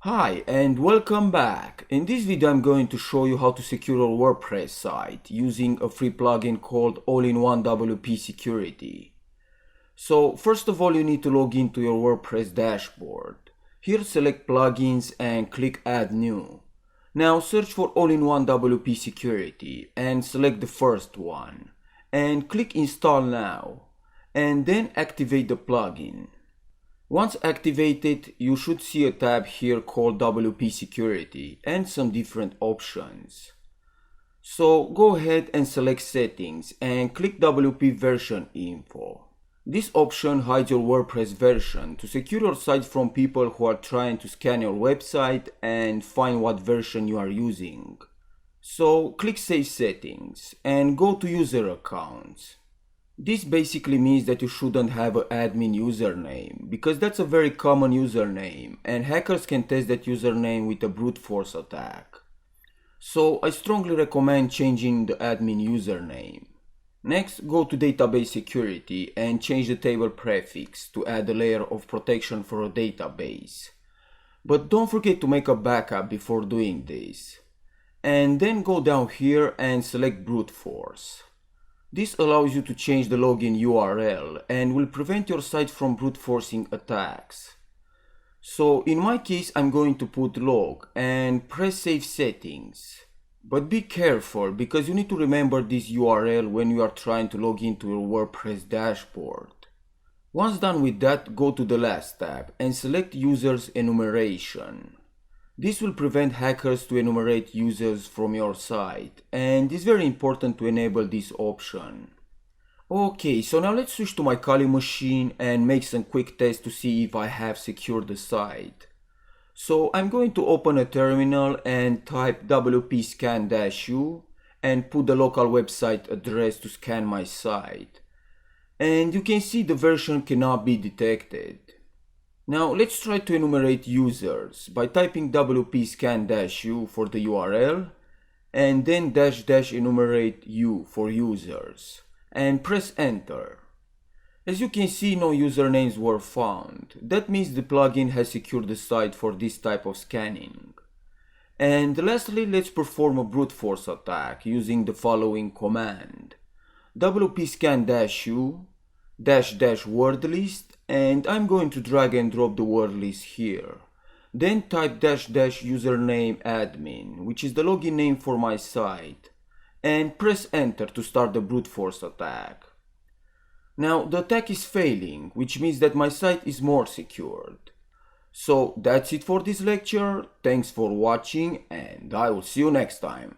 Hi and welcome back. In this video I'm going to show you how to secure your WordPress site using a free plugin called All-in-One WP Security. So first of all you need to log into your WordPress dashboard. Here select plugins and click add new. Now search for All-in-One WP Security and select the first one and click install now and then activate the plugin. Once activated, you should see a tab here called WP Security and some different options. So go ahead and select Settings and click WP Version Info. This option hides your WordPress version to secure your site from people who are trying to scan your website and find what version you are using. So click Save Settings and go to User Accounts. This basically means that you shouldn't have an admin username, because that's a very common username and hackers can test that username with a brute force attack. So I strongly recommend changing the admin username. Next, go to Database Security and change the table prefix to add a layer of protection for a database. But don't forget to make a backup before doing this. And then go down here and select brute force. This allows you to change the login URL and will prevent your site from brute forcing attacks. So in my case I'm going to put log and press Save Settings. But be careful because you need to remember this URL when you are trying to log into your WordPress dashboard. Once done with that, go to the last tab and select Users Enumeration. This will prevent hackers to enumerate users from your site, and it's very important to enable this option. Okay, so now let's switch to my Kali machine and make some quick tests to see if I have secured the site. So I'm going to open a terminal and type wp scan-u and put the local website address to scan my site. And you can see the version cannot be detected. Now let's try to enumerate users by typing wp scan-u for the URL and then -- enumerate u for users and press enter. As you can see, no usernames were found. That means the plugin has secured the site for this type of scanning. And lastly, let's perform a brute force attack using the following command: wp scan-u -- word list, and I'm going to drag and drop the word list here. Then type -- username admin, which is the login name for my site, and press enter to start the brute force attack. Now the attack is failing, which means that my site is more secured. So that's it for this lecture. Thanks for watching and I will see you next time.